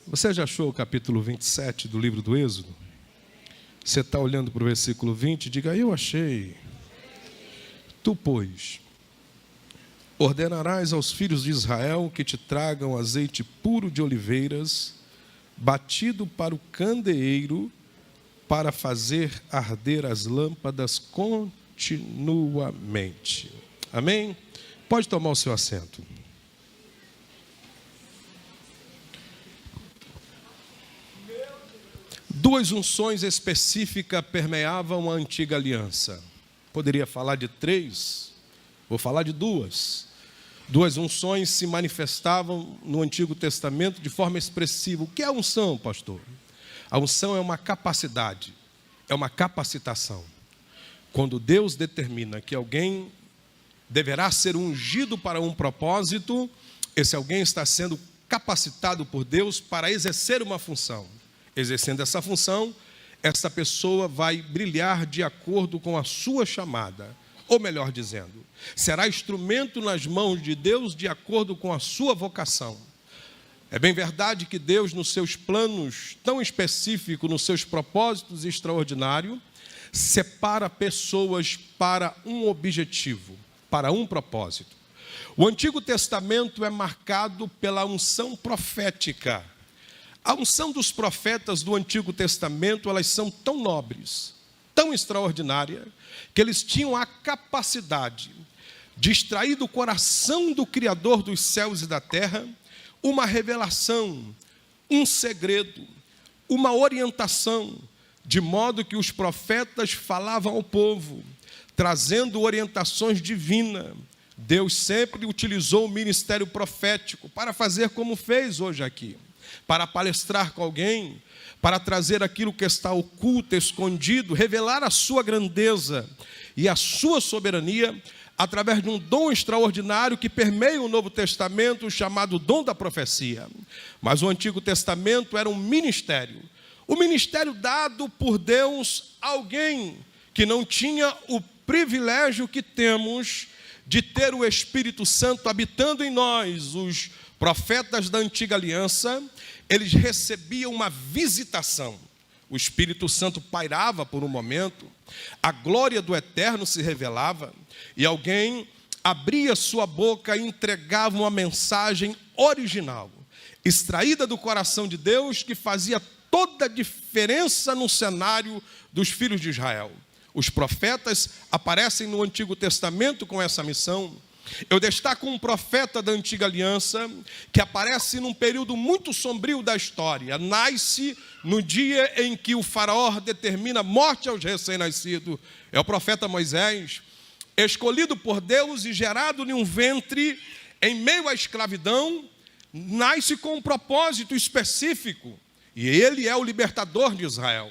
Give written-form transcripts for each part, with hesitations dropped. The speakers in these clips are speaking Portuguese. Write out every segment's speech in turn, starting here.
Você já achou o capítulo 27 do livro do Êxodo? Você está olhando para o versículo 20, diga: eu achei. Tu, pois, ordenarás aos filhos de Israel que te tragam azeite puro de oliveiras, batido para o candeeiro, para fazer arder as lâmpadas continuamente. Amém? Pode tomar o seu assento. Duas unções específicas permeavam a antiga aliança. Poderia falar de três, vou falar de duas. Duas unções se manifestavam no Antigo Testamento de forma expressiva. O que é a unção, pastor? A unção é uma capacidade, é uma capacitação. Quando Deus determina que alguém deverá ser ungido para um propósito, esse alguém está sendo capacitado por Deus para exercer uma função. Exercendo essa função, essa pessoa vai brilhar de acordo com a sua chamada. Ou melhor dizendo, será instrumento nas mãos de Deus de acordo com a sua vocação. É bem verdade que Deus, nos seus planos tão específicos, nos seus propósitos extraordinários, separa pessoas para um objetivo, para um propósito. O Antigo Testamento é marcado pela unção profética. A unção dos profetas do Antigo Testamento, elas são tão nobres, tão extraordinárias, que eles tinham a capacidade de extrair do coração do Criador dos céus e da terra uma revelação, um segredo, uma orientação, de modo que os profetas falavam ao povo, trazendo orientações divinas. Deus sempre utilizou o ministério profético para fazer como fez hoje aqui. Para palestrar com alguém, para trazer aquilo que está oculto, escondido, revelar a sua grandeza e a sua soberania, através de um dom extraordinário que permeia o Novo Testamento, chamado dom da profecia. Mas o Antigo Testamento era um ministério. O ministério dado por Deus a alguém que não tinha o privilégio que temos de ter o Espírito Santo habitando em nós. Os profetas da antiga aliança, eles recebiam uma visitação. O Espírito Santo pairava por um momento, a glória do Eterno se revelava, e alguém abria sua boca e entregava uma mensagem original, extraída do coração de Deus, que fazia toda a diferença no cenário dos filhos de Israel. Os profetas aparecem no Antigo Testamento com essa missão. Eu destaco um profeta da antiga aliança que aparece num período muito sombrio da história. Nasce no dia em que o faraó determina a morte aos recém-nascidos. É o profeta Moisés, escolhido por Deus e gerado em um ventre em meio à escravidão, nasce com um propósito específico. E ele é o libertador de Israel.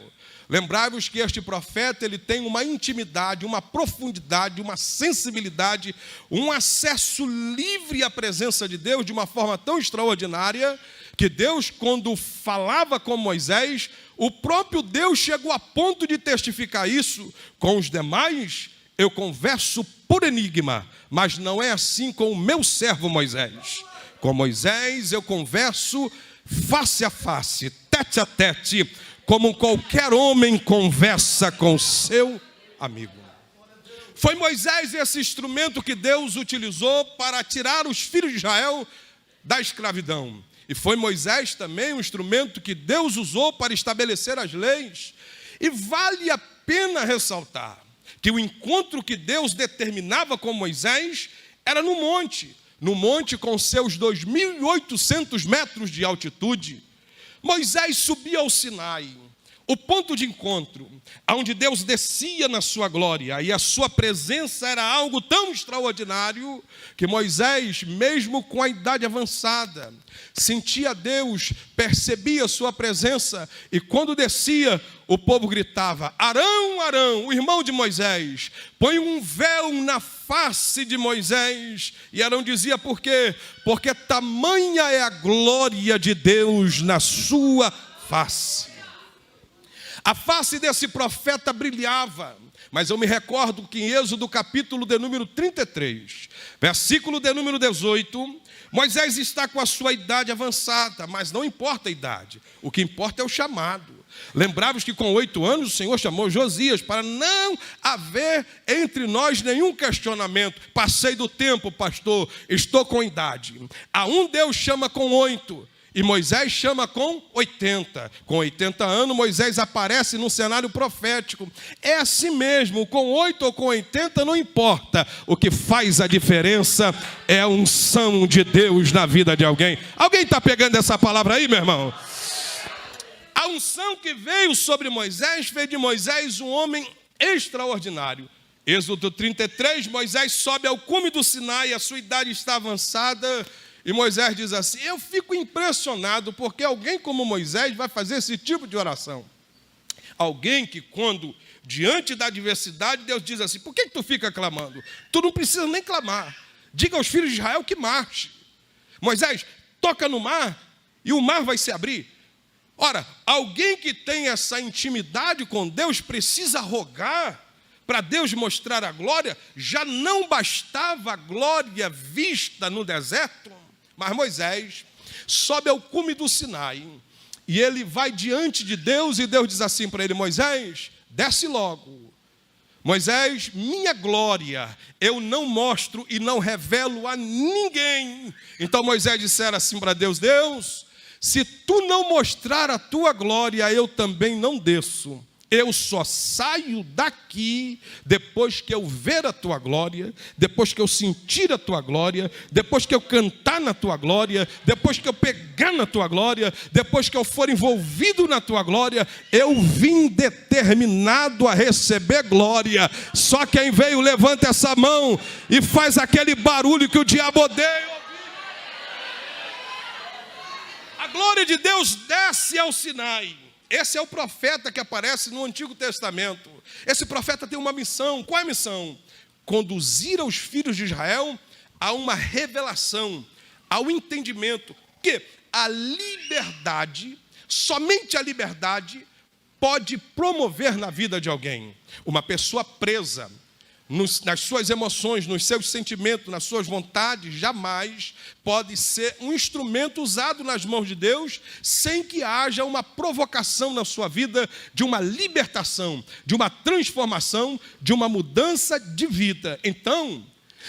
Lembrai-vos que este profeta, ele tem uma intimidade, uma profundidade, uma sensibilidade, um acesso livre à presença de Deus de uma forma tão extraordinária, que Deus, quando falava com Moisés, o próprio Deus chegou a ponto de testificar isso. Com os demais, eu converso por enigma, mas não é assim com o meu servo Moisés. Com Moisés eu converso face a face, tete a tete, como qualquer homem conversa com seu amigo. Foi Moisés esse instrumento que Deus utilizou para tirar os filhos de Israel da escravidão. E foi Moisés também um instrumento que Deus usou para estabelecer as leis. E vale a pena ressaltar que o encontro que Deus determinava com Moisés era no monte com seus 2.800 metros de altitude. Moisés subia ao Sinai, o ponto de encontro, onde Deus descia na sua glória, e a sua presença era algo tão extraordinário, que Moisés, mesmo com a idade avançada, sentia Deus, percebia a sua presença, e quando descia, o povo gritava: Arão, Arão, o irmão de Moisés, põe um véu na face de Moisés. E Arão dizia: por quê? Porque tamanha é a glória de Deus na sua face. A face desse profeta brilhava, mas eu me recordo que em Êxodo capítulo de número 33, versículo de número 18, Moisés está com a sua idade avançada, mas não importa a idade. O que importa é o chamado. Lembrávamos que com 8 anos o Senhor chamou Josias para não haver entre nós nenhum questionamento. Passei do tempo, pastor, estou com idade. A um Deus chama com 8 e Moisés chama com 80. Com 80 anos Moisés aparece num cenário profético. É assim mesmo, com 8 ou com 80 não importa. O que faz a diferença é a unção de Deus na vida de alguém. Alguém está pegando essa palavra aí, meu irmão? A unção que veio sobre Moisés fez de Moisés um homem extraordinário. Êxodo 33, Moisés sobe ao cume do Sinai, a sua idade está avançada, e Moisés diz assim: eu fico impressionado porque alguém como Moisés vai fazer esse tipo de oração. Alguém que quando, diante da adversidade, Deus diz assim: por que tu fica clamando? Tu não precisa nem clamar. Diga aos filhos de Israel que marche. Moisés, toca no mar e o mar vai se abrir. Ora, alguém que tem essa intimidade com Deus precisa rogar para Deus mostrar a glória. Já não bastava a glória vista no deserto, mas Moisés sobe ao cume do Sinai e ele vai diante de Deus e Deus diz assim para ele: Moisés, desce logo. Moisés, minha glória eu não mostro e não revelo a ninguém. Então Moisés dissera assim para Deus: Deus, se tu não mostrar a tua glória, eu também não desço. Eu só saio daqui depois que eu ver a tua glória, depois que eu sentir a tua glória, depois que eu cantar na tua glória, depois que eu pegar na tua glória, depois que eu for envolvido na tua glória. Eu vim determinado a receber glória. Só quem veio levanta essa mão e faz aquele barulho que o diabo odeia. A glória de Deus desce ao Sinai. Esse é o profeta que aparece no Antigo Testamento. Esse profeta tem uma missão. Qual é a missão? Conduzir os filhos de Israel a uma revelação, ao entendimento que a liberdade, somente a liberdade, pode promover na vida de alguém. Uma pessoa presa nas suas emoções, nos seus sentimentos, nas suas vontades, jamais pode ser um instrumento usado nas mãos de Deus sem que haja uma provocação na sua vida de uma libertação, de uma transformação, de uma mudança de vida. Então,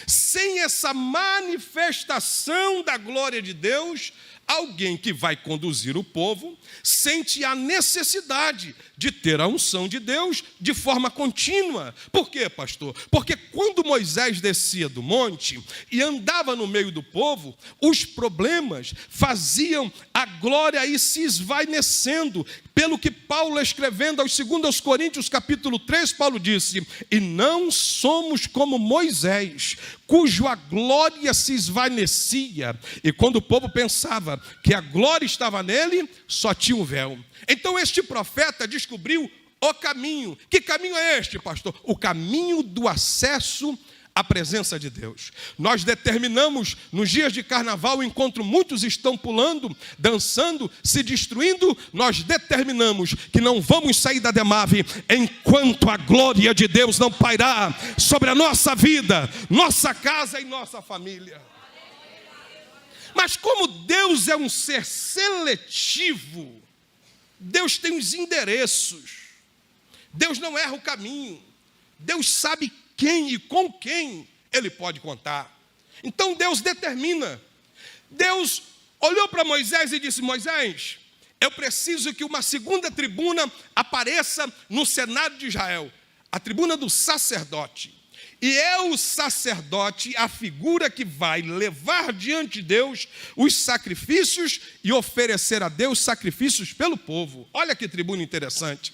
sem essa manifestação da glória de Deus, alguém que vai conduzir o povo sente a necessidade de ter a unção de Deus de forma contínua. Por quê, pastor? Porque quando Moisés descia do monte e andava no meio do povo, os problemas faziam a glória ir se esvaecendo. Pelo que Paulo, escrevendo aos 2 Coríntios, capítulo 3, Paulo disse: e não somos como Moisés, cuja glória se esvaecia, e quando o povo pensava que a glória estava nele, só tinha um véu. Então este profeta descobriu o caminho. Que caminho é este, pastor? O caminho do acesso à presença de Deus. Nós determinamos nos dias de carnaval, enquanto muitos estão pulando, dançando, se destruindo, nós determinamos que não vamos sair da Demave enquanto a glória de Deus não pairar sobre a nossa vida, nossa casa e nossa família. Mas como Deus é um ser seletivo, Deus tem os endereços, Deus não erra o caminho, Deus sabe quem e com quem Ele pode contar. Então Deus determina. Deus olhou para Moisés e disse: Moisés, eu preciso que uma segunda tribuna apareça no cenário de Israel, a tribuna do sacerdote. E é o sacerdote a figura que vai levar diante de Deus os sacrifícios e oferecer a Deus sacrifícios pelo povo. Olha que tribuna interessante.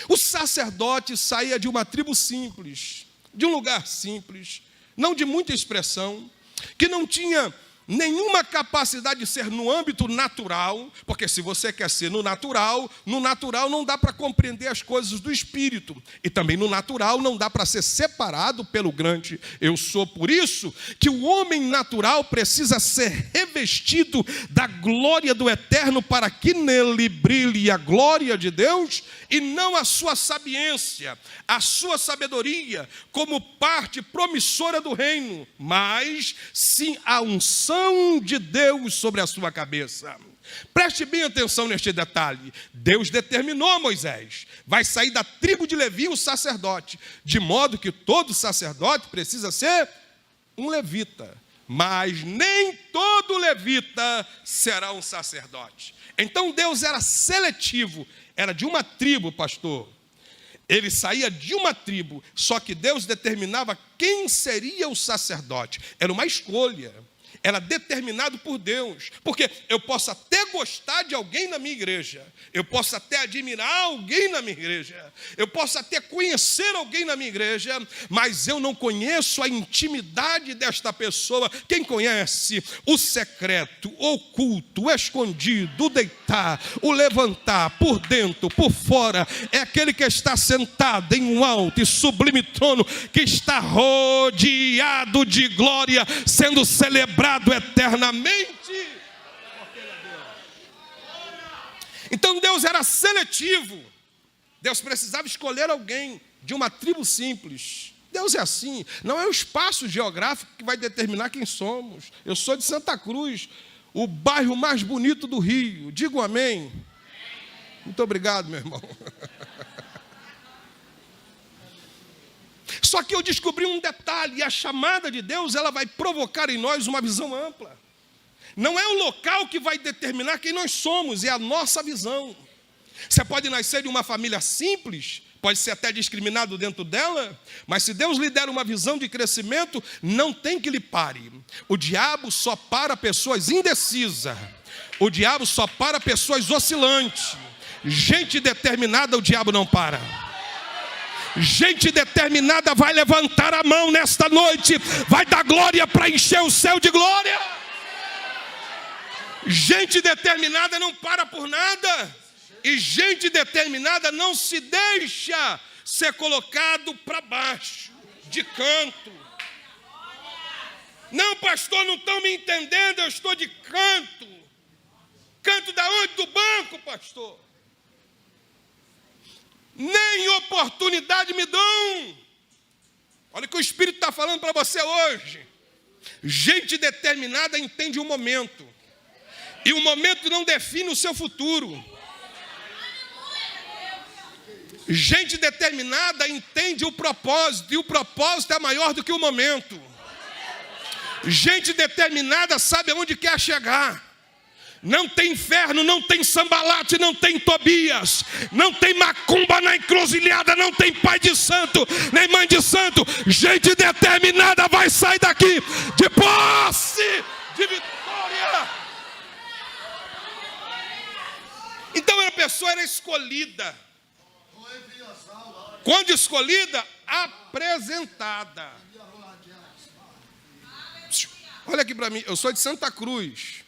O sacerdote saía de uma tribo simples, de um lugar simples, não de muita expressão, que não tinha nenhuma capacidade de ser no âmbito natural, porque se você quer ser no natural não dá para compreender as coisas do Espírito, e também no natural não dá para ser separado pelo grande eu sou. Por isso que o homem natural precisa ser revestido da glória do Eterno, para que nele brilhe a glória de Deus, e não a sua sabiência, a sua sabedoria, como parte promissora do reino, mas sim a unção mão de Deus sobre a sua cabeça. Preste bem atenção neste detalhe. Deus determinou a Moisés: vai sair da tribo de Levi o sacerdote, de modo que todo sacerdote precisa ser um levita. Mas nem todo levita será um sacerdote. Então Deus era seletivo, era de uma tribo, pastor. Ele saía de uma tribo, só que Deus determinava quem seria o sacerdote. Era uma escolha, era determinado por Deus. Porque eu posso até gostar de alguém na minha igreja, eu posso até admirar alguém na minha igreja, eu posso até conhecer alguém na minha igreja, mas eu não conheço a intimidade desta pessoa. Quem conhece o secreto, o oculto, o escondido, o deitar, o levantar, por dentro, por fora, é aquele que está sentado em um alto e sublime trono, que está rodeado de glória, sendo celebrado eternamente. Então Deus era seletivo. Deus precisava escolher alguém de uma tribo simples. Deus é assim. Não é o espaço geográfico que vai determinar quem somos. Eu sou de Santa Cruz, o bairro mais bonito do Rio. Diga um amém. Muito obrigado, meu irmão. Só que eu descobri um detalhe: e a chamada de Deus, ela vai provocar em nós uma visão ampla. Não é o local que vai determinar quem nós somos, é a nossa visão. Você pode nascer de uma família simples, pode ser até discriminado dentro dela, mas se Deus lhe der uma visão de crescimento, não tem que lhe pare. O diabo só para pessoas indecisas, o diabo só para pessoas oscilantes. Gente determinada, o diabo não para. Gente determinada vai levantar a mão nesta noite, vai dar glória para encher o céu de glória. Gente determinada não para por nada. E gente determinada não se deixa ser colocado para baixo, de canto. Não, pastor, não estão me entendendo, eu estou de canto. Canto da onde? Do banco, pastor. Nem oportunidade me dão. Olha o que o Espírito está falando para você hoje. Gente determinada entende o momento. E o momento não define o seu futuro. Gente determinada entende o propósito. E o propósito é maior do que o momento. Gente determinada sabe aonde quer chegar. Não tem inferno, não tem Sambalate, não tem Tobias, não tem macumba na encruzilhada, não tem pai de santo, nem mãe de santo. Gente determinada vai sair daqui de posse, de vitória. Então a pessoa era escolhida. Quando escolhida, apresentada. Olha aqui para mim, eu sou de Santa Cruz.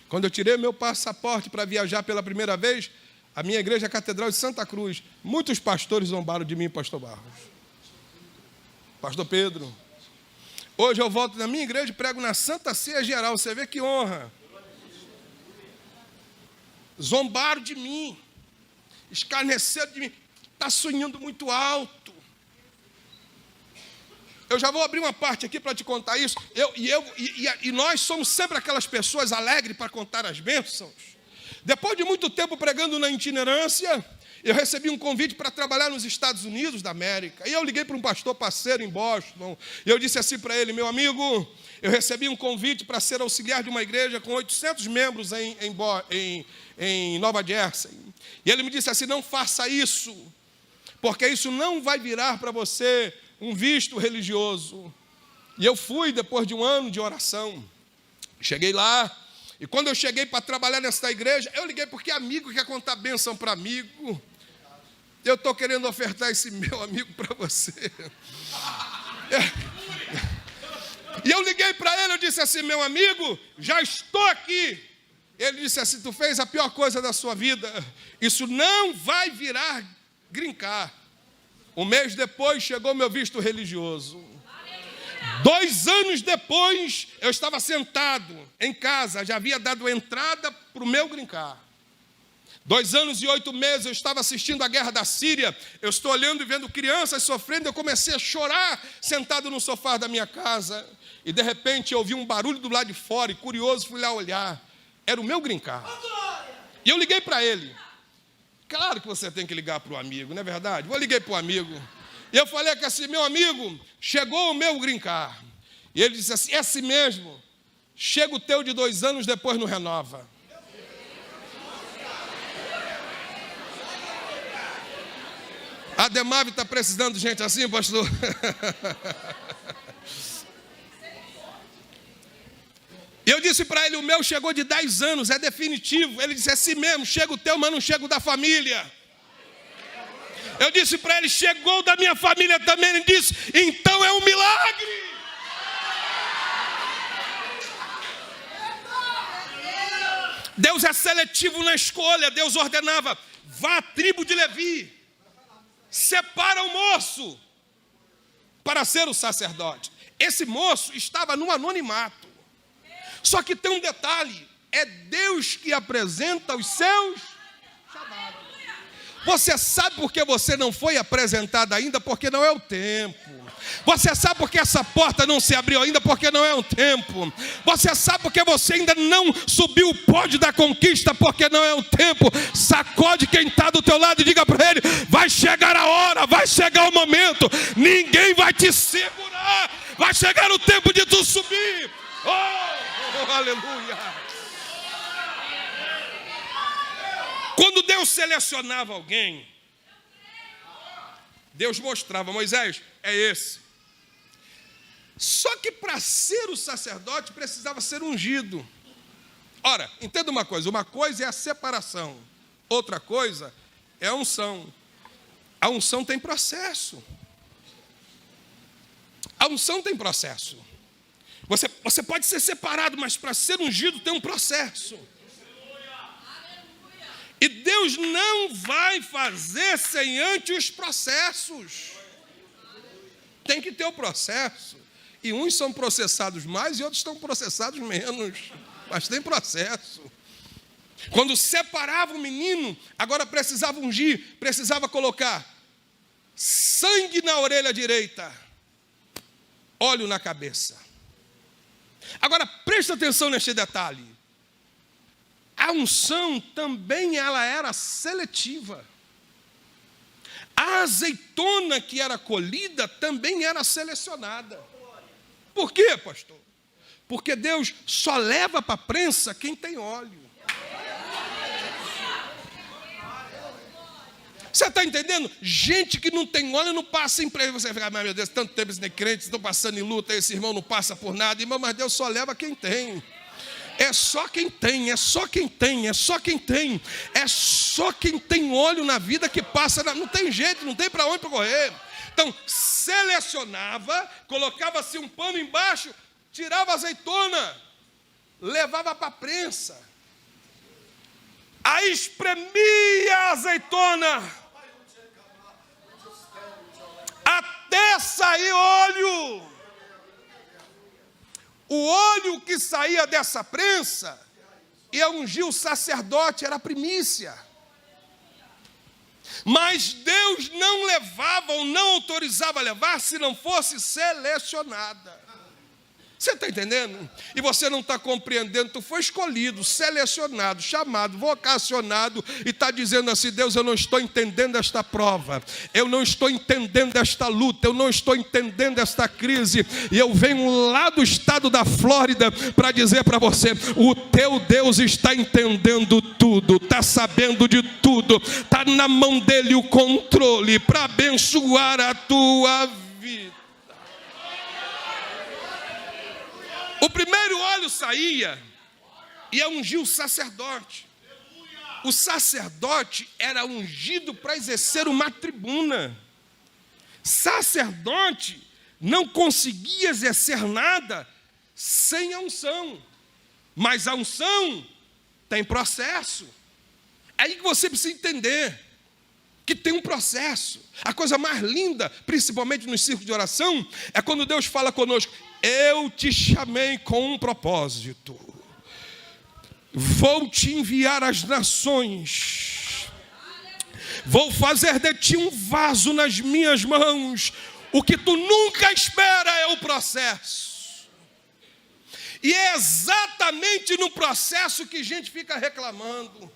Quando eu tirei meu passaporte para viajar pela primeira vez, a minha igreja é a Catedral de Santa Cruz. Muitos pastores zombaram de mim, pastor Barros. Pastor Pedro. Hoje eu volto na minha igreja e prego na Santa Ceia Geral. Você vê que honra. Zombaram de mim. Escarneceram de mim. Está sonhando muito alto. Eu já vou abrir uma parte aqui para te contar isso. E nós somos sempre aquelas pessoas alegres para contar as bênçãos. Depois de muito tempo pregando na itinerância, eu recebi um convite para trabalhar nos Estados Unidos da América. E eu liguei para um pastor parceiro em Boston. E eu disse assim para ele: meu amigo, eu recebi um convite para ser auxiliar de uma igreja com 800 membros em Nova Jersey. E ele me disse assim: não faça isso, porque isso não vai virar para você um visto religioso. E eu fui depois de um ano de oração. Cheguei lá, e quando eu cheguei para trabalhar nesta igreja, eu liguei porque amigo quer contar bênção para amigo. Eu estou querendo ofertar esse meu amigo para você. E eu liguei para ele, eu disse assim: meu amigo, já estou aqui. Ele disse assim: tu fez a pior coisa da sua vida. Isso não vai virar green card. Um mês depois chegou meu visto religioso. 2 anos depois, eu estava sentado em casa, já havia dado entrada para o meu green card. 2 anos e 8 meses eu estava assistindo a guerra da Síria. Eu estou olhando e vendo crianças sofrendo. Eu comecei a chorar sentado no sofá da minha casa. e de repente eu ouvi um barulho do lado de fora, e curioso fui lá olhar. Era o meu green card. E eu liguei para ele. Claro que você tem que ligar para o amigo, não é verdade? Eu liguei para o amigo. E eu falei que assim, meu amigo, chegou o meu green card. E ele disse assim, é assim mesmo. Chega o teu de 2 anos, depois não renova. A Demave está precisando de gente assim, pastor? E eu disse para ele, o meu chegou de 10 anos, é definitivo. Ele disse, é assim mesmo, chega o teu, mas não chega o da família. Eu disse para ele, chegou da minha família também. Ele disse, então é um milagre. Deus é seletivo na escolha. Deus ordenava, vá à tribo de Levi, separa o moço para ser o sacerdote. Esse moço estava no anonimato. Só que tem um detalhe, é Deus que apresenta os seus chamados. Você sabe por que você não foi apresentado ainda? Porque não é o tempo. Você sabe por que essa porta não se abriu ainda? Porque não é o tempo. Você sabe por que você ainda não subiu o pódio da conquista? Porque não é o tempo. Sacode quem está do teu lado e diga para ele, vai chegar a hora, vai chegar o momento. Ninguém vai te segurar. Vai chegar o tempo de tu subir. Oh, aleluia. Quando Deus selecionava alguém, Deus mostrava, Moisés, é esse. Só que para ser o sacerdote precisava ser ungido. Ora, entenda uma coisa é a separação, outra coisa é a unção. A unção tem processo. A unção tem processo. Você pode ser separado, mas para ser ungido tem um processo. E Deus não vai fazer sem antes os processos. Tem que ter o processo. E uns são processados mais e outros estão processados menos. Mas tem processo. Quando separava o menino, agora precisava ungir, precisava colocar sangue na orelha direita, óleo na cabeça. Agora, presta atenção neste detalhe. A unção também ela era seletiva. A azeitona que era colhida também era selecionada. Por quê, pastor? Porque Deus só leva para a prensa quem tem óleo. Você está entendendo? Gente que não tem óleo não passa em emprego. Você fica, meu Deus, tanto tempo esses crentes estão passando em luta, esse irmão não passa por nada. Irmão, mas Deus só leva quem tem. É só quem tem, é só quem tem, é só quem tem. É só quem tem óleo na vida que passa. Não tem jeito, não tem para onde correr. Então, selecionava, colocava-se um pano embaixo, tirava a azeitona, levava para a prensa. Aí espremia a azeitona até sair óleo. O óleo que saía dessa prensa ia ungir o sacerdote, era a primícia. Mas Deus não levava ou não autorizava a levar se não fosse selecionada. Você está entendendo? E você não está compreendendo, tu foi escolhido, selecionado, chamado, vocacionado, e está dizendo assim, Deus, eu não estou entendendo esta prova, eu não estou entendendo esta luta, eu não estou entendendo esta crise, e eu venho lá do estado da Flórida para dizer para você, o teu Deus está entendendo tudo, está sabendo de tudo, está na mão dele o controle para abençoar a tua vida. O primeiro óleo saía e ia ungir o sacerdote. O sacerdote era ungido para exercer uma tribuna. Sacerdote não conseguia exercer nada sem a unção. Mas a unção tem processo. É aí que você precisa entender que tem um processo. A coisa mais linda, principalmente nos círculos de oração, é quando Deus fala conosco, eu te chamei com um propósito. Vou te enviar às nações. Vou fazer de ti um vaso nas minhas mãos. O que tu nunca espera é o processo. E é exatamente no processo que a gente fica reclamando.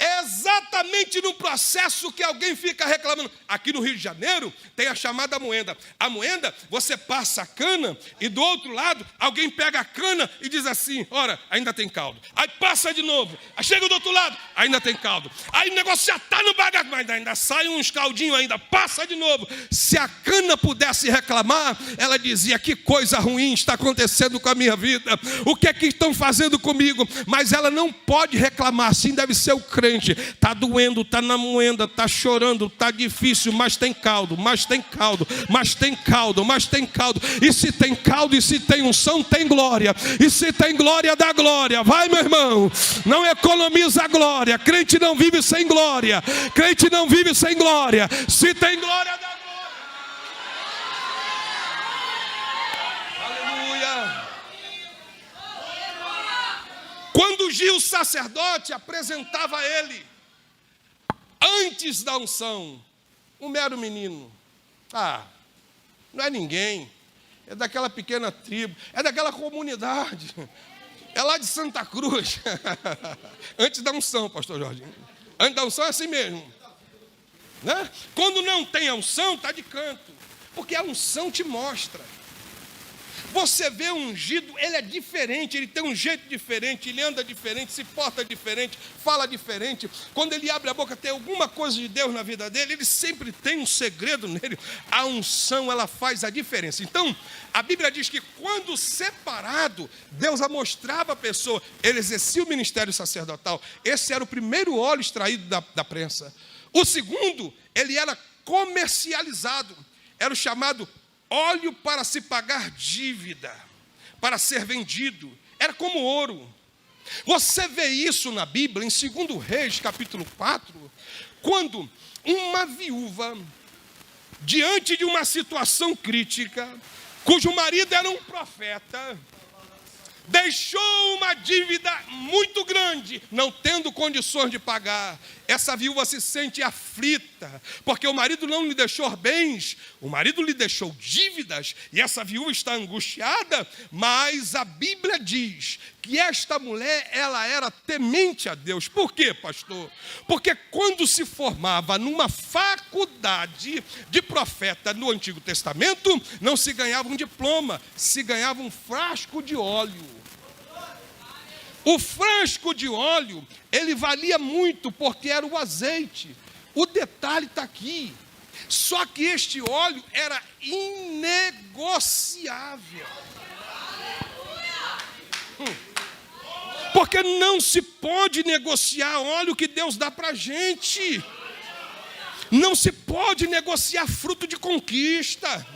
É exatamente no processo que alguém fica reclamando. Aqui no Rio de Janeiro tem a chamada moenda. A moenda, você passa a cana e do outro lado alguém pega a cana e diz assim: ora, ainda tem caldo. Aí passa de novo, aí chega do outro lado, ainda tem caldo. Aí o negócio já está no bagaço, mas ainda sai uns caldinhos ainda, passa de novo. Se a cana pudesse reclamar, ela dizia: que coisa ruim está acontecendo com a minha vida. O que é que estão fazendo comigo? Mas ela não pode reclamar, assim deve ser o crente. Está doendo, está na moenda, está chorando, está difícil, mas tem caldo, mas tem caldo, mas tem caldo, mas tem caldo. E se tem caldo, e se tem unção, tem glória. E se tem glória, dá glória. Vai, meu irmão, não economiza a glória. Crente não vive sem glória. Crente não vive sem glória. Se tem glória, dá glória. Aleluia. Quando ungia o sacerdote, apresentava a ele, antes da unção, um mero menino. Não é ninguém, é daquela pequena tribo, é daquela comunidade, é lá de Santa Cruz. Antes da unção, pastor Jorge. Antes da unção é assim mesmo, né? Quando não tem a unção, está de canto, porque a unção te mostra. Você vê um ungido, ele é diferente, ele tem um jeito diferente, ele anda diferente, se porta diferente, fala diferente. Quando ele abre a boca, tem alguma coisa de Deus na vida dele, ele sempre tem um segredo nele. A unção, ela faz a diferença. Então, a Bíblia diz que quando separado, Deus mostrava a pessoa, ele exercia o ministério sacerdotal. Esse era o primeiro óleo extraído da prensa. O segundo, ele era comercializado, era o chamado óleo para se pagar dívida, para ser vendido. Era como ouro. Você vê isso na Bíblia, em 2 Reis, capítulo 4, quando uma viúva, diante de uma situação crítica, cujo marido era um profeta, deixou uma dívida muito grande, não tendo condições de pagar. Essa viúva se sente aflita, porque o marido não lhe deixou bens, o marido lhe deixou dívidas, e essa viúva está angustiada. Mas a Bíblia diz que esta mulher, ela era temente a Deus. Por quê, pastor? Porque quando se formava numa faculdade de profeta no Antigo Testamento, não se ganhava um diploma, se ganhava um frasco de óleo. O frasco de óleo, ele valia muito, porque era o azeite. O detalhe está aqui. Só que este óleo era inegociável. Porque não se pode negociar óleo que Deus dá para a gente. Não se pode negociar fruto de conquista.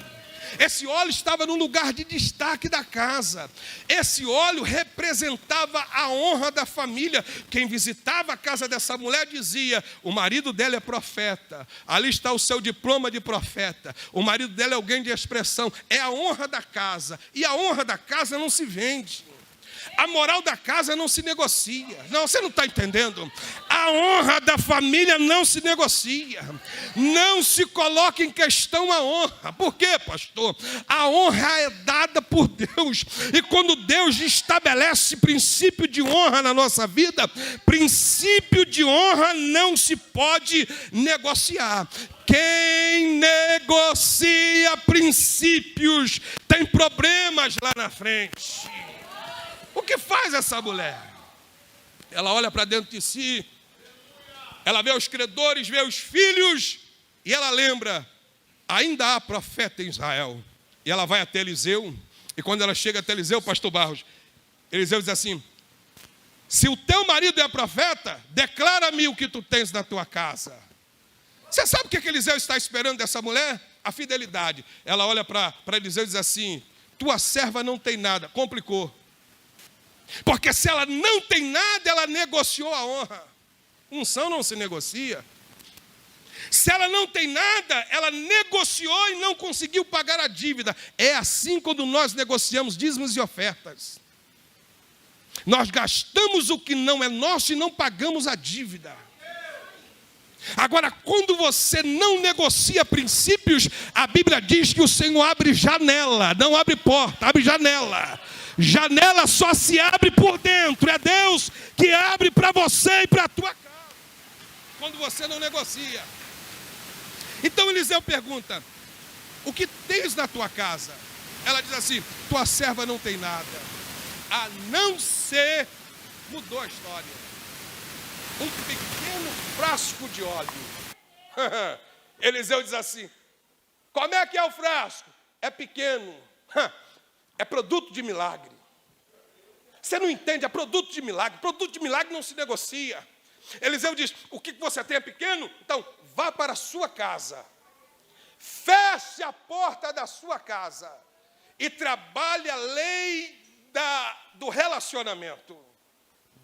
Esse óleo estava no lugar de destaque da casa. Esse óleo representava a honra da família. Quem visitava a casa dessa mulher dizia: o marido dela é profeta, ali está o seu diploma de profeta, o marido dela é alguém de expressão. É a honra da casa, e a honra da casa não se vende. A moral da casa não se negocia. Não, você não está entendendo. A honra da família não se negocia. Não se coloca em questão a honra. Por quê, pastor? A honra é dada por Deus. E quando Deus estabelece princípio de honra na nossa vida, princípio de honra não se pode negociar. Quem negocia princípios tem problemas lá na frente. O que faz essa mulher? Ela olha para dentro de si, ela vê os credores, vê os filhos, e ela lembra: ainda há profeta em Israel. E ela vai até Eliseu, e quando ela chega até Eliseu, pastor Barros, Eliseu diz assim: se o teu marido é profeta, declara-me o que tu tens na tua casa. Você sabe o que Eliseu está esperando dessa mulher? A fidelidade. Ela olha para Eliseu e diz assim: tua serva não tem nada. Complicou. Porque se ela não tem nada, ela negociou a honra. Unção não se negocia. Se ela não tem nada, ela negociou e não conseguiu pagar a dívida. É assim quando nós negociamos dízimos e ofertas. Nós gastamos o que não é nosso e não pagamos a dívida. Agora, quando você não negocia princípios, a Bíblia diz que o Senhor abre janela, não abre porta, abre janela. Janela só se abre por dentro. É Deus que abre para você e para a tua casa, quando você não negocia. Então Eliseu pergunta: o que tens na tua casa? Ela diz assim: tua serva não tem nada, a não ser, mudou a história, um pequeno frasco de óleo. Eliseu diz assim: como é que é o frasco? É pequeno, é produto de milagre. Você não entende, é produto de milagre. Produto de milagre não se negocia. Eliseu diz: o que você tem é pequeno? Então vá para a sua casa, feche a porta da sua casa e trabalhe a lei do relacionamento.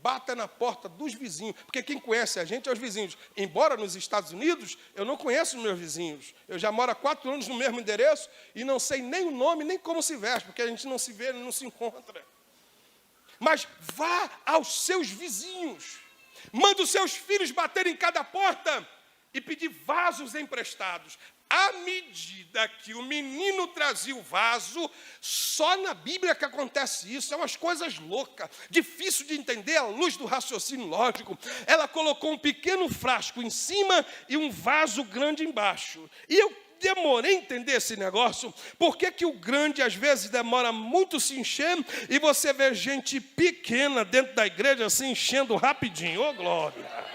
Bata na porta dos vizinhos, porque quem conhece a gente é os vizinhos. Embora nos Estados Unidos, eu não conheço os meus vizinhos. Eu já moro há 4 anos no mesmo endereço e não sei nem o nome, nem como se veste, porque a gente não se vê, não se encontra. Mas vá aos seus vizinhos, manda os seus filhos baterem em cada porta e pedir vasos emprestados. À medida que o menino trazia o vaso, só na Bíblia que acontece isso, é umas coisas loucas, difícil de entender à luz do raciocínio lógico. Ela colocou um pequeno frasco em cima e um vaso grande embaixo. E eu demorei a entender esse negócio. Por que o grande às vezes demora muito se encher e você vê gente pequena dentro da igreja se enchendo rapidinho? Ô, glória!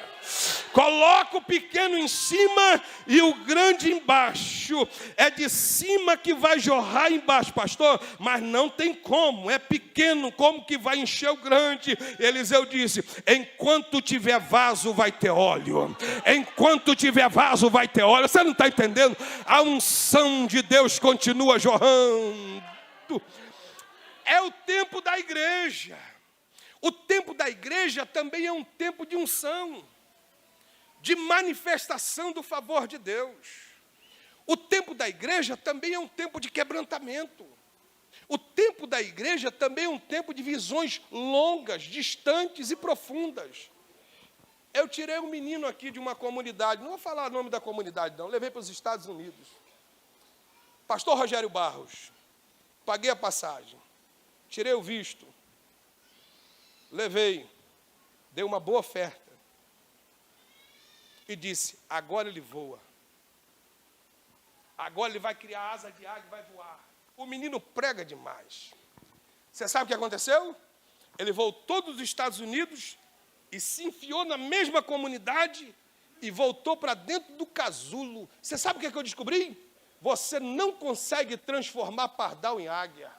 Coloca o pequeno em cima e o grande embaixo. É de cima que vai jorrar embaixo, pastor. Mas não tem como, é pequeno, como que vai encher o grande? Eliseu disse: enquanto tiver vaso vai ter óleo. Enquanto tiver vaso vai ter óleo. Você não está entendendo? A unção de Deus continua jorrando. É o tempo da igreja. O tempo da igreja também é um tempo de unção, de manifestação do favor de Deus. O tempo da igreja também é um tempo de quebrantamento. O tempo da igreja também é um tempo de visões longas, distantes e profundas. Eu tirei um menino aqui de uma comunidade, não vou falar o nome da comunidade não, levei para os Estados Unidos. Pastor Rogério Barros, paguei a passagem, tirei o visto, levei, dei uma boa oferta. E disse: agora ele voa. Agora ele vai criar asa de águia e vai voar. O menino prega demais. Você sabe o que aconteceu? Ele voltou dos Estados Unidos e se enfiou na mesma comunidade e voltou para dentro do casulo. Você sabe o que eu descobri? Você não consegue transformar pardal em águia.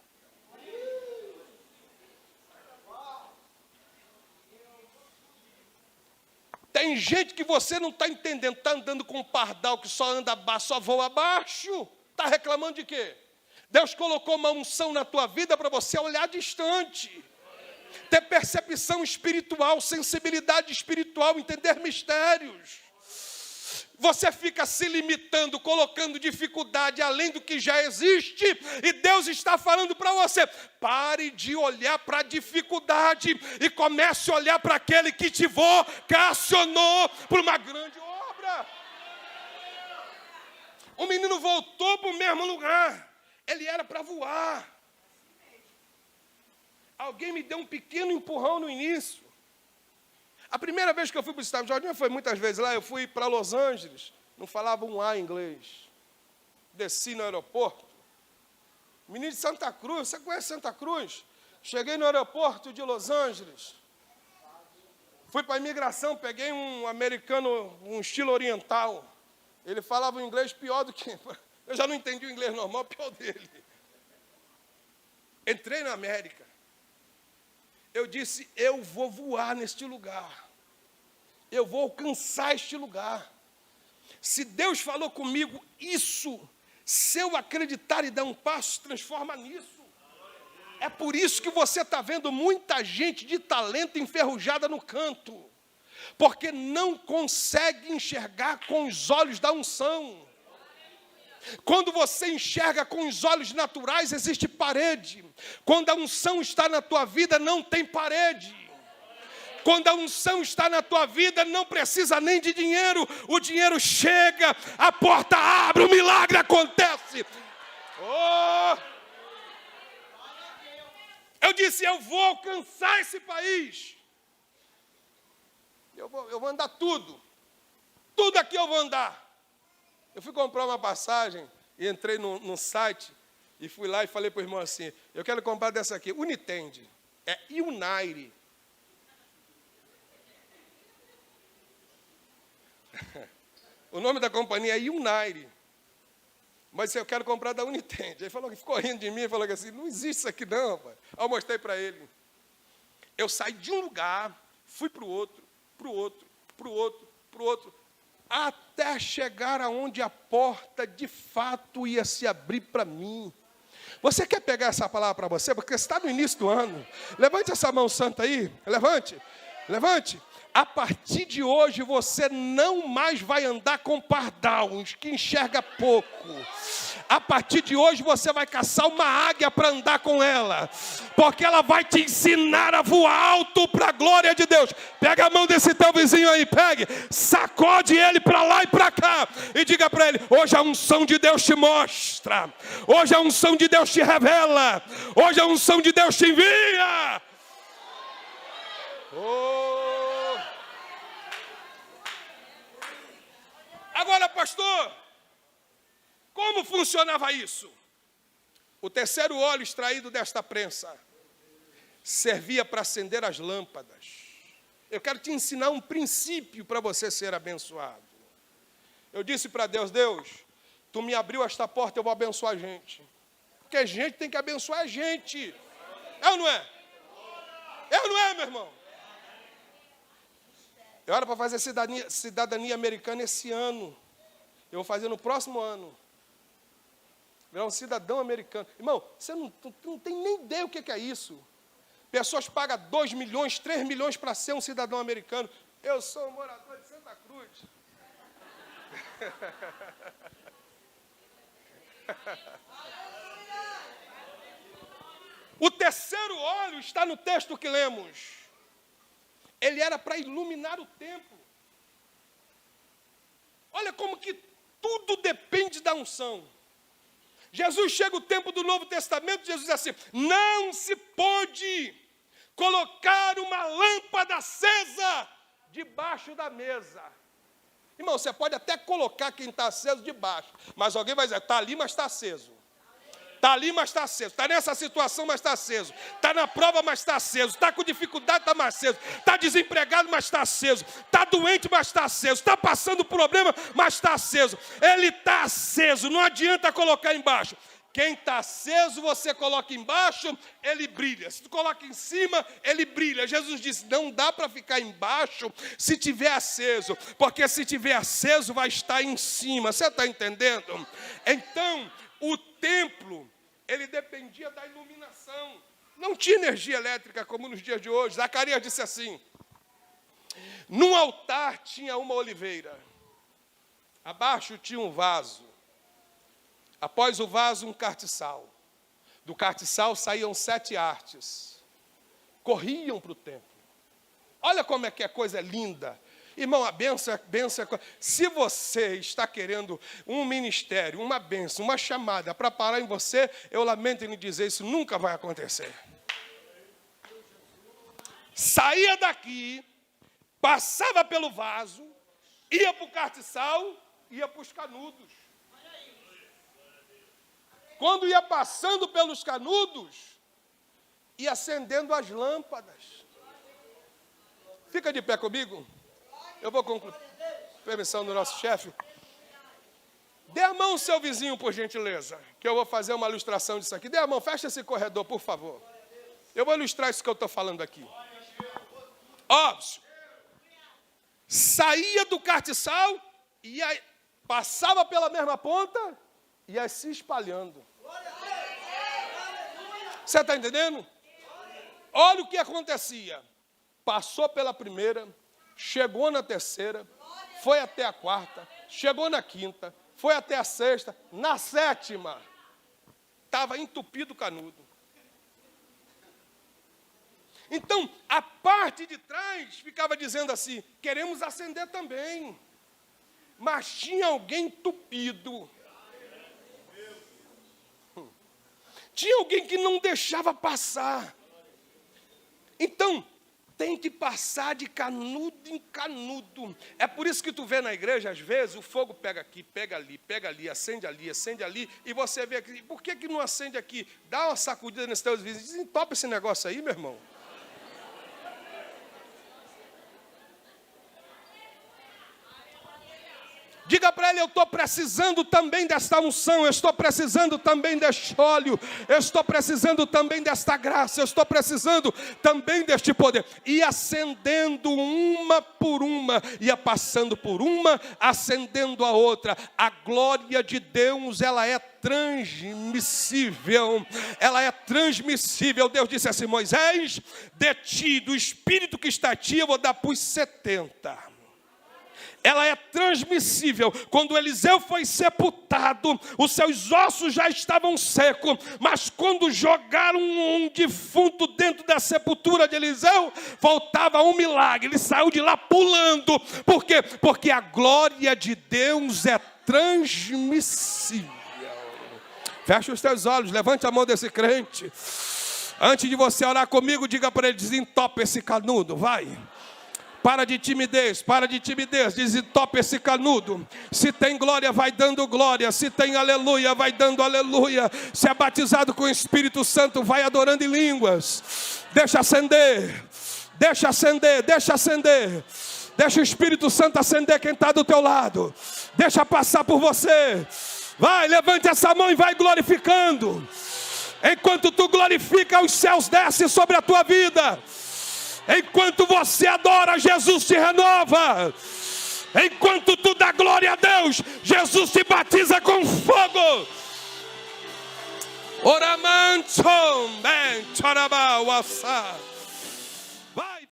Tem gente que você não está entendendo, está andando com um pardal que só anda abaixo, só voa abaixo. Está reclamando de quê? Deus colocou uma unção na tua vida para você olhar distante, ter percepção espiritual, sensibilidade espiritual, entender mistérios. Você fica se limitando, colocando dificuldade além do que já existe, e Deus está falando para você: pare de olhar para a dificuldade e comece a olhar para aquele que te vocacionou para uma grande obra. O menino voltou para o mesmo lugar, ele era para voar. Alguém me deu um pequeno empurrão no início. A primeira vez que eu fui para os Estados Unidos, já foi muitas vezes lá, eu fui para Los Angeles, não falava um A em inglês. Desci no aeroporto. Menino de Santa Cruz, você conhece Santa Cruz? Cheguei no aeroporto de Los Angeles. Fui para a imigração, peguei um americano, um estilo oriental. Ele falava um inglês pior do que... Eu já não entendi o inglês normal, pior dele. Entrei na América. Eu disse: eu vou voar neste lugar. Eu vou alcançar este lugar. Se Deus falou comigo isso, se eu acreditar e dar um passo, transforma nisso. É por isso que você está vendo muita gente de talento enferrujada no canto, porque não consegue enxergar com os olhos da unção. Quando você enxerga com os olhos naturais, existe parede. Quando a unção está na tua vida, não tem parede. Quando a unção está na tua vida, não precisa nem de dinheiro. O dinheiro chega, a porta abre, o milagre acontece. Oh! Eu disse: disse, eu vou alcançar esse país. Eu vou andar tudo. Tudo aqui eu vou andar. Eu fui comprar uma passagem e entrei no site e fui lá e falei para o irmão assim, eu quero comprar dessa aqui, Unitende. É United. O nome da companhia é United. Mas eu quero comprar da Unitende. Ele falou que ficou rindo de mim e falou assim, não existe isso aqui não, pai. Aí eu mostrei para ele. Eu saí de um lugar, fui para o outro, para o outro, para o outro, para o outro, até chegar aonde a porta de fato ia se abrir para mim. Você quer pegar essa palavra para você? Porque está no início do ano. Levante essa mão santa aí. Levante. Levante. A partir de hoje, você não mais vai andar com pardais, que enxerga pouco. A partir de hoje, você vai caçar uma águia para andar com ela. Porque ela vai te ensinar a voar alto para a glória de Deus. Pega a mão desse teu vizinho aí, pegue. Sacode ele para lá e para cá. E diga para ele, hoje a unção de Deus te mostra. Hoje a unção de Deus te revela. Hoje a unção de Deus te envia. Oh. Agora, pastor, como funcionava isso? O terceiro óleo extraído desta prensa servia para acender as lâmpadas. Eu quero te ensinar um princípio para você ser abençoado. Eu disse para Deus, Deus, tu me abriu esta porta, eu vou abençoar a gente. Porque a gente tem que abençoar a gente. É ou não é? É ou não é, meu irmão? Eu era para fazer cidadania americana esse ano. Eu vou fazer no próximo ano. Virar um cidadão americano. Irmão, você não tem nem ideia o que é isso. Pessoas pagam 2 milhões, 3 milhões para ser um cidadão americano. Eu sou um morador de Santa Cruz. O terceiro óleo está no texto que lemos. Ele era para iluminar o templo. Olha como que tudo depende da unção. Jesus chega o tempo do Novo Testamento, Jesus diz assim, não se pode colocar uma lâmpada acesa debaixo da mesa. Irmão, você pode até colocar quem está aceso debaixo, mas alguém vai dizer, está ali, mas está aceso. Está ali, mas está aceso. Está nessa situação, mas está aceso. Está na prova, mas está aceso. Está com dificuldade, está mais aceso. Está desempregado, mas está aceso. Está doente, mas está aceso. Está passando problema, mas está aceso. Ele está aceso. Não adianta colocar embaixo. Quem está aceso, você coloca embaixo, ele brilha. Se tu coloca em cima, ele brilha. Jesus disse, não dá para ficar embaixo se tiver aceso. Porque se tiver aceso, vai estar em cima. Você está entendendo? Então, o templo, ele dependia da iluminação. Não tinha energia elétrica como nos dias de hoje. Zacarias disse assim, num altar tinha uma oliveira. Abaixo tinha um vaso. Após o vaso, um cartiçal. Do cartiçal saíam 7 artes. Corriam para o templo. Olha como é que a coisa é linda. Irmão, a bênção é... Se você está querendo um ministério, uma bênção, uma chamada para parar em você, eu lamento em lhe dizer, isso nunca vai acontecer. Saía daqui, passava pelo vaso, ia para o cartiçal, ia para os canudos. Quando ia passando pelos canudos, ia acendendo as lâmpadas. Fica de pé comigo. Eu vou concluir. Permissão do nosso chefe. Dê a mão ao seu vizinho, por gentileza, que eu vou fazer uma ilustração disso aqui. Dê a mão, fecha esse corredor, por favor. Eu vou ilustrar isso que eu estou falando aqui. Ó, saía do cartiçal, ia, passava pela mesma ponta, ia se espalhando. Você está entendendo? Olha o que acontecia. Passou pela primeira, chegou na terceira, foi até a quarta, chegou na quinta, foi até a sexta, na sétima, estava entupido o canudo. Então, a parte de trás ficava dizendo assim, queremos acender também. Mas tinha alguém entupido. Tinha alguém que não deixava passar. Então, tem que passar de canudo em canudo. É por isso que tu vê na igreja, às vezes, o fogo pega aqui, pega ali, acende ali, e você vê aqui, por que não acende aqui? Dá uma sacudida nesses teus vizinhos, desentopa esse negócio aí, meu irmão. Diga para ele, eu estou precisando também desta unção, eu estou precisando também deste óleo, eu estou precisando também desta graça, eu estou precisando também deste poder. E acendendo uma por uma, ia passando por uma, acendendo a outra. A glória de Deus, ela é transmissível. Ela é transmissível. Deus disse assim, Moisés, de ti, do Espírito que está em ti, eu vou dar por 70. Ela é transmissível. Quando Eliseu foi sepultado, os seus ossos já estavam secos, mas quando jogaram um defunto dentro da sepultura de Eliseu, voltava um milagre. Ele saiu de lá pulando. Por quê? Porque a glória de Deus é transmissível. Fecha os teus olhos, levante a mão desse crente. Antes de você orar comigo, diga para ele, desentope esse canudo, vai. Para de timidez, desentope esse canudo. Se tem glória, vai dando glória. Se tem aleluia, vai dando aleluia. Se é batizado com o Espírito Santo, vai adorando em línguas. Deixa acender. Deixa o Espírito Santo acender quem está do teu lado. Deixa passar por você. Vai, levante essa mão e vai glorificando. Enquanto tu glorifica, os céus descem sobre a tua vida. Enquanto você adora, Jesus te renova. Enquanto tu dá glória a Deus, Jesus te batiza com fogo. Oramanchom, ben chorabau, assá.